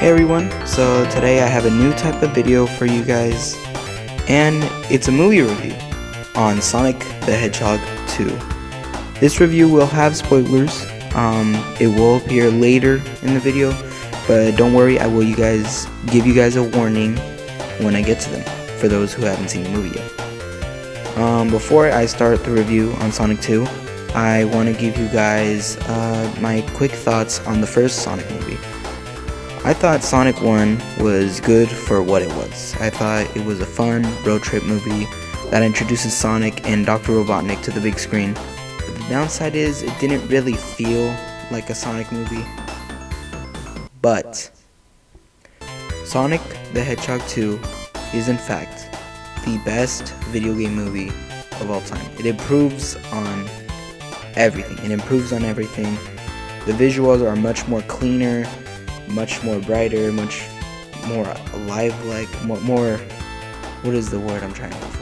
Hey everyone, so today I have a new type of video for you guys, and it's a movie review on Sonic the Hedgehog 2. This review will have spoilers. It will appear later in the video, but don't worry, I will give you guys a warning when I get to them, for those who haven't seen the movie yet. Before I start the review on Sonic 2, I want to give you guys my quick thoughts on the first Sonic movie. I thought Sonic 1 was good for what it was. I thought it was a fun road trip movie that introduces Sonic and Dr. Robotnik to the big screen. But the downside is it didn't really feel like a Sonic movie. But Sonic the Hedgehog 2 is in fact the best video game movie of all time. It improves on everything. The visuals are much more cleaner, much more brighter, much more alive-like, more, what is the word I'm trying to look for?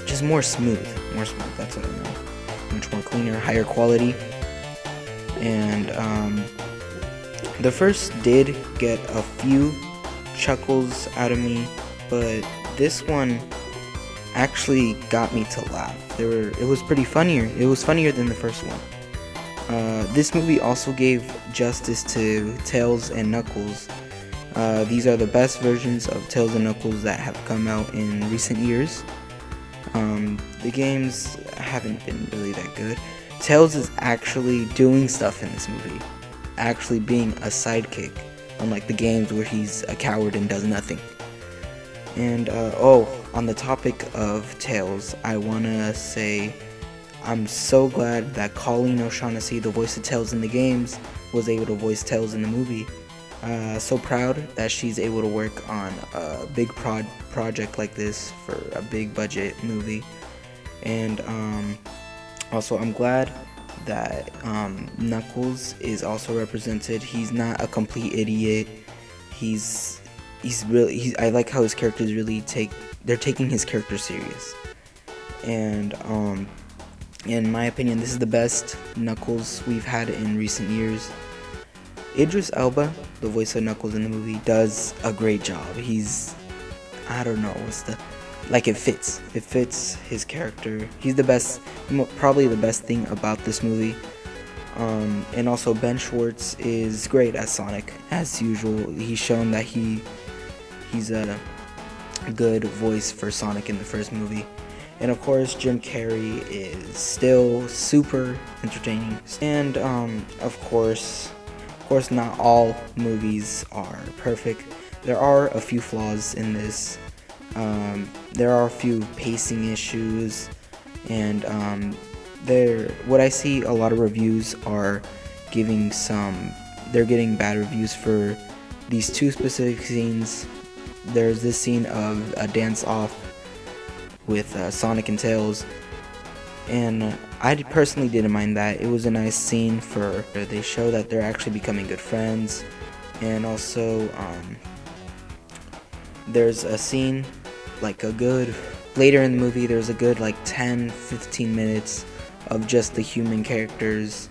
Just more smooth, that's what I mean. Much more cleaner, higher quality. And the first did get a few chuckles out of me, but this one actually got me to laugh. It was pretty funnier. It was funnier than the first one. This movie also gave justice to Tails and Knuckles. These are the best versions of Tails and Knuckles that have come out in recent years. The games haven't been really that good. Tails is actually doing stuff in this movie, actually being a sidekick, unlike the games where he's a coward and does nothing. And on the topic of Tails, I wanna say I'm so glad that Colleen O'Shaughnessy, the voice of Tails in the games, was able to voice Tails in the movie. So proud that she's able to work on a big project like this for a big budget movie. And also I'm glad that Knuckles is also represented. He's not a complete idiot. I like how his characters they're taking his character serious. And in my opinion, this is the best Knuckles we've had in recent years. Idris Elba, the voice of Knuckles in the movie, does a great job. I don't know, it fits his character. He's the best, probably the best thing about this movie. And also Ben Schwartz is great as Sonic, as usual. He's shown that he's a good voice for Sonic in the first movie. And of course, Jim Carrey is still super entertaining. And of course, not all movies are perfect. There are a few flaws in this. There are a few pacing issues, and what I see a lot of reviews are they're getting bad reviews for these two specific scenes. There's this scene of a dance-off with Sonic and Tails, and I personally didn't mind that. It was a nice scene they show that they're actually becoming good friends. And also there's a scene later in the movie, there's a good 10-15 minutes of just the human characters.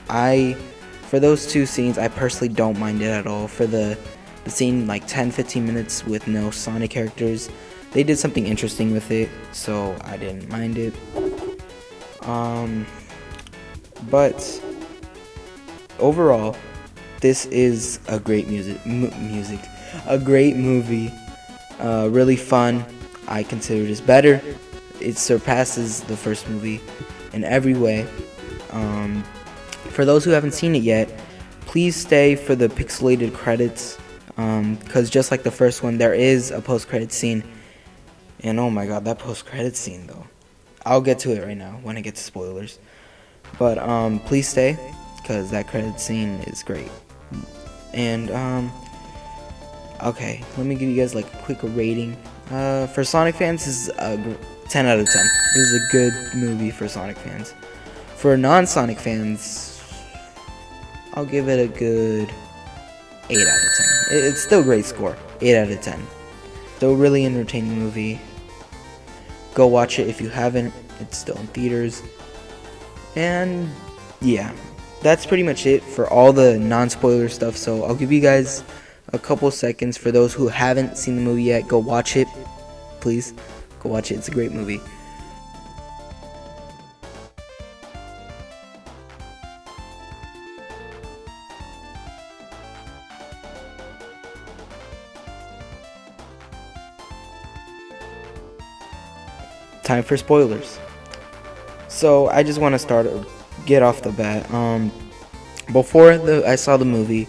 For those two scenes, I personally don't mind it at all. For the scene 10-15 minutes with no Sonic characters, they did something interesting with it, so I didn't mind it. But overall, this is a great a great movie. Really fun. I consider this better. It surpasses the first movie in every way. For those who haven't seen it yet, please stay for the pixelated credits, because just like the first one, there is a post-credit scene. And oh my god, that post-credit scene though. I'll get to it right now when I get to spoilers. But please stay, because that credit scene is great. And okay, let me give you guys a quick rating. For Sonic fans, this is a 10 out of 10. This is a good movie for Sonic fans. For non-Sonic fans, I'll give it a good 8 out of 10. It's still a great score. 8 out of 10. Still really entertaining movie. Go watch it if you haven't. It's still in theaters. And yeah, that's pretty much it for all the non-spoiler stuff. So I'll give you guys a couple seconds. For those who haven't seen the movie yet, go watch it, please. Go watch it. It's a great movie. Time for spoilers. So I just want to get off the bat. Before I saw the movie,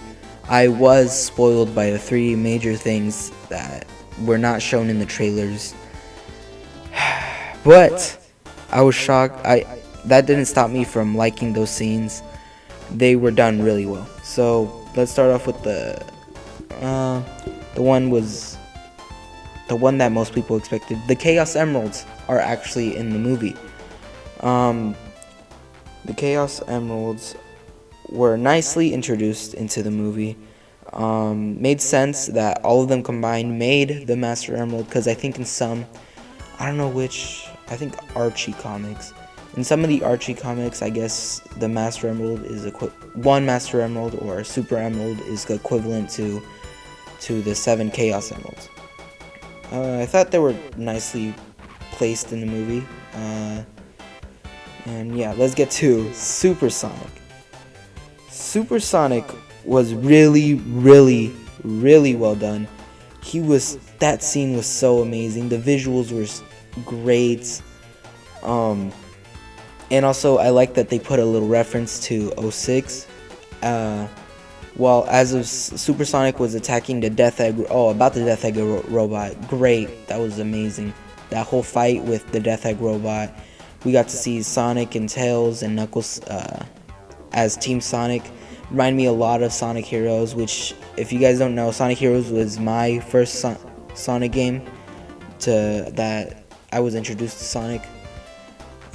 I was spoiled by the three major things that were not shown in the trailers. But I was shocked. That didn't stop me from liking those scenes. They were done really well. So let's start off with the one that most people expected. The Chaos Emeralds are actually in the movie. The Chaos Emeralds were nicely introduced into the movie. Made sense that all of them combined made the Master Emerald, because I think in some, I don't know which, I think Archie comics. In some of the Archie comics, I guess the Master Emerald is one Master Emerald or Super Emerald is equivalent to the 7 Chaos Emeralds. I thought they were nicely placed in the movie. And yeah, let's get to Super Sonic. Super Sonic was really, really, really well done. That scene was so amazing. The visuals were great. And also I like that they put a little reference to 06. Well, as of Super Sonic was attacking the Death Egg, about the Death Egg robot, great, that was amazing. That whole fight with the Death Egg robot, we got to see Sonic and Tails and Knuckles as Team Sonic. Remind me a lot of Sonic Heroes, which, if you guys don't know, Sonic Heroes was my first Sonic game that I was introduced to Sonic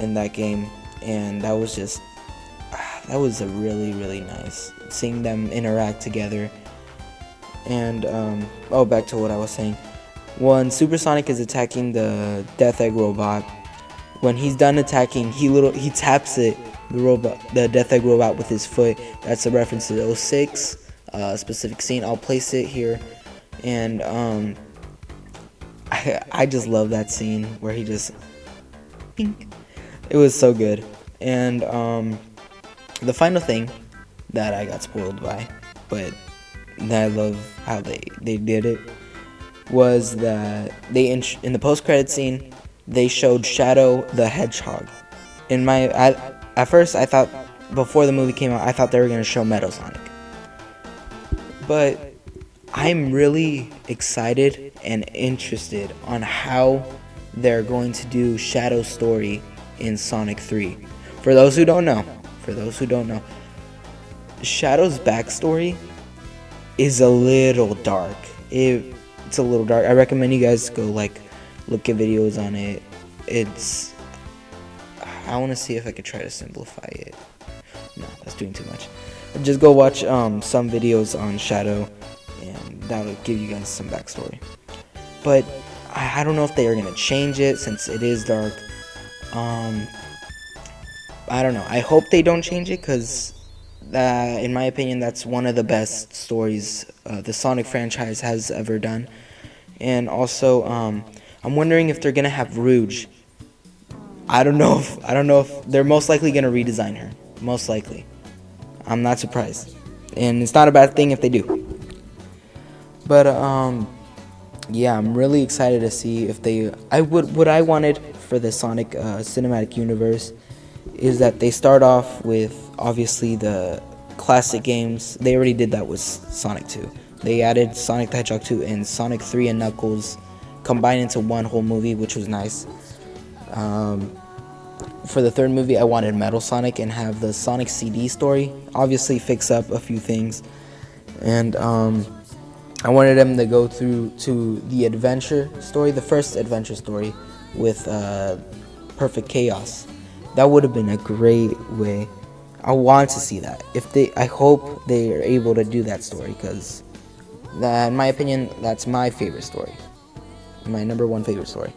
in that game, and that was a really, really nice seeing them interact together. And back to what I was saying. When Super Sonic is attacking the Death Egg robot, when he's done attacking, he taps the Death Egg robot with his foot. That's a reference to the 06 specific scene. I'll place it here, and I just love that scene where he just pink. It was so good. And the final thing that I got spoiled by, but that I love how they did it, was that in the post-credit scene they showed Shadow the Hedgehog. At first I thought, before the movie came out, I thought they were going to show Metal Sonic. But I'm really excited and interested on how they're going to do Shadow's story in Sonic 3. For those who don't know, Shadow's backstory is a little dark. It's a little dark. I recommend you guys go look at videos on it. I want to see if I could try to simplify it. No, that's doing too much. Just go watch some videos on Shadow, and that'll give you guys some backstory. But I don't know if they are gonna change it, since it is dark. I don't know. I hope they don't change it, because in my opinion, that's one of the best stories the Sonic franchise has ever done. And also, I'm wondering if they're gonna have Rouge. I don't know if they're most likely gonna redesign her. Most likely. I'm not surprised, and it's not a bad thing if they do. But yeah, I'm really excited to see if what I wanted for the Sonic cinematic universe is that they start off with, obviously, the classic games. They already did that with Sonic 2. They added Sonic the Hedgehog 2 and Sonic 3 and Knuckles combined into one whole movie, which was nice. For the third movie, I wanted Metal Sonic and have the Sonic CD story, obviously fix up a few things. And I wanted them to go through to the adventure story, the first adventure story with Perfect Chaos. That would have been a great way. I want to see that. I hope they are able to do that story, because in my opinion, that's my favorite story. My number one favorite story.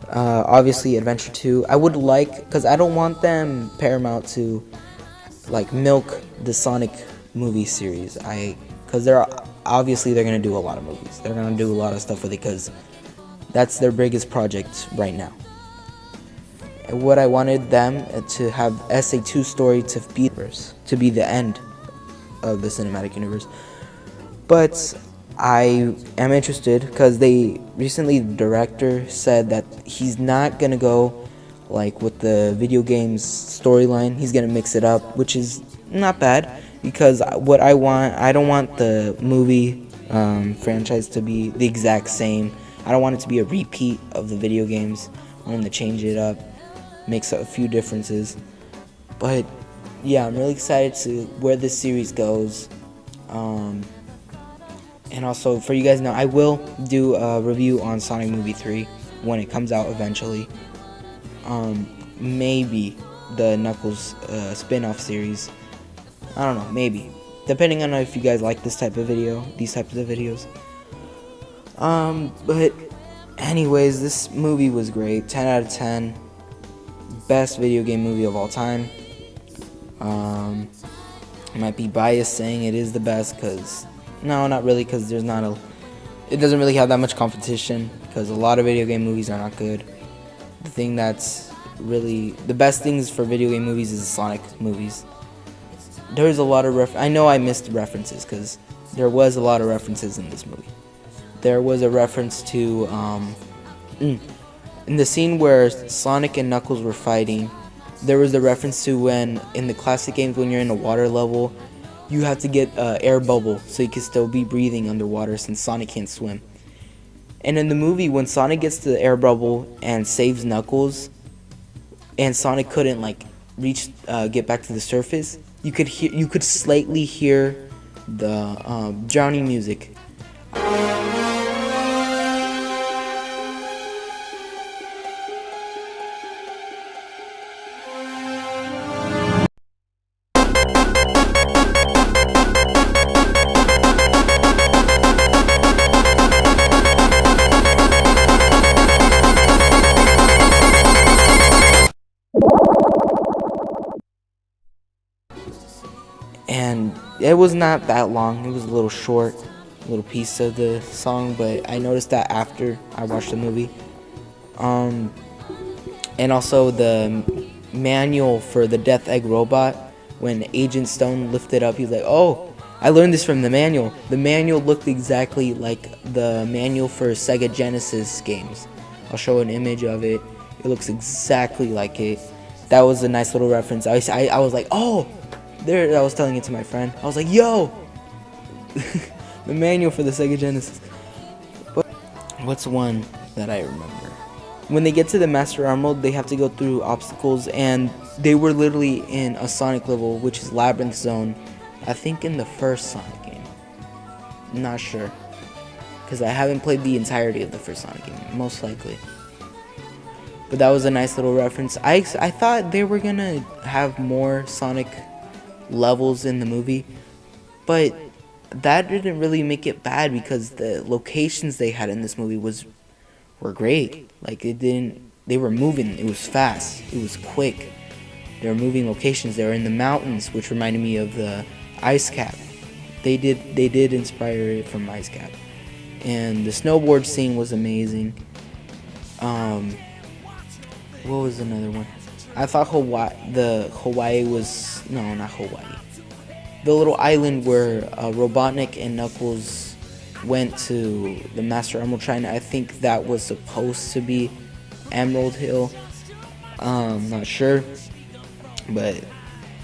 Obviously, Adventure 2. I would like, because I don't want them, Paramount, to like milk the Sonic movie series. Because they're gonna do a lot of movies. They're gonna do a lot of stuff with it because that's their biggest project right now. And what I wanted them to have SA2 story to be the end of the cinematic universe. But I am interested because the director said that he's not gonna go like with the video games storyline. He's gonna mix it up, which is not bad because I don't want the movie franchise to be the exact same. I don't want it to be a repeat of the video games. I want them to change it up, make a few differences. But yeah, I'm really excited to where this series goes. And also, for you guys know, I will do a review on Sonic Movie 3 when it comes out eventually. Maybe the Knuckles spin-off series. I don't know, maybe. Depending on if you guys like these types of videos. But anyways, this movie was great. 10 out of 10. Best video game movie of all time. I might be biased saying it is the best because... No, not really, because it doesn't really have that much competition, because a lot of video game movies are not good. The thing that's really the best things for video game movies is the Sonic movies. There's a lot of I know I missed references, because there was a lot of references in this movie. There was a reference to in the scene where Sonic and Knuckles were fighting. There was a reference to when in the classic games, when you're in a water level, you have to get air bubble so you can still be breathing underwater since Sonic can't swim. And in the movie, when Sonic gets to the air bubble and saves Knuckles, and Sonic couldn't get back to the surface, you could slightly hear the drowning music. And it was not that long. It was a little short, a little piece of the song, but I noticed that after I watched the movie. And also the manual for the Death Egg robot, when Agent Stone lifted up, he was like, "Oh, I learned this from the manual." The manual looked exactly like the manual for Sega Genesis games. I'll show an image of it. It looks exactly like it. That was a nice little reference. I was like, "Oh!" There, I was telling it to my friend. I was like, "Yo!" The manual for the Sega Genesis. But what's one that I remember? When they get to the Master Emerald, they have to go through obstacles, and they were literally in a Sonic level, which is Labyrinth Zone. I think in the first Sonic game. I'm not sure, because I haven't played the entirety of the first Sonic game, most likely. But that was a nice little reference. I thought they were gonna have more Sonic levels in the movie, but that didn't really make it bad because the locations they had in this movie were great. Like they were moving. It was fast. It was quick. They were moving locations. They were in the mountains, which reminded me of the Ice Cap. They did inspire it from Ice Cap, and the snowboard scene was amazing. What was another one? I thought Hawaii was... No, not Hawaii. The little island where Robotnik and Knuckles went to the Master Emerald Shrine. I think that was supposed to be Emerald Hill. Not sure. But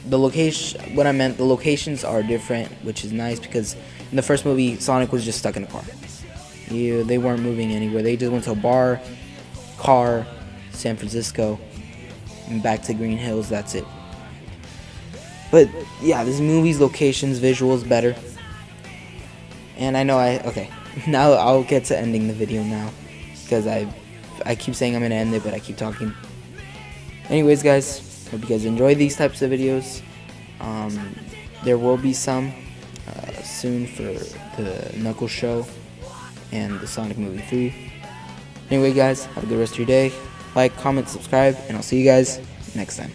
the locations are different, which is nice because in the first movie, Sonic was just stuck in a car. Yeah, they weren't moving anywhere. They just went to a car, San Francisco, and back to Green Hills. That's it. But yeah, this movie's locations, visuals better. And I know okay. Now I'll get to ending the video now, because I keep saying I'm gonna end it, but I keep talking. Anyways, guys, hope you guys enjoy these types of videos. There will be some soon for the Knuckles show and the Sonic Movie 3. Anyway, guys, have a good rest of your day. Like, comment, subscribe, and I'll see you guys next time.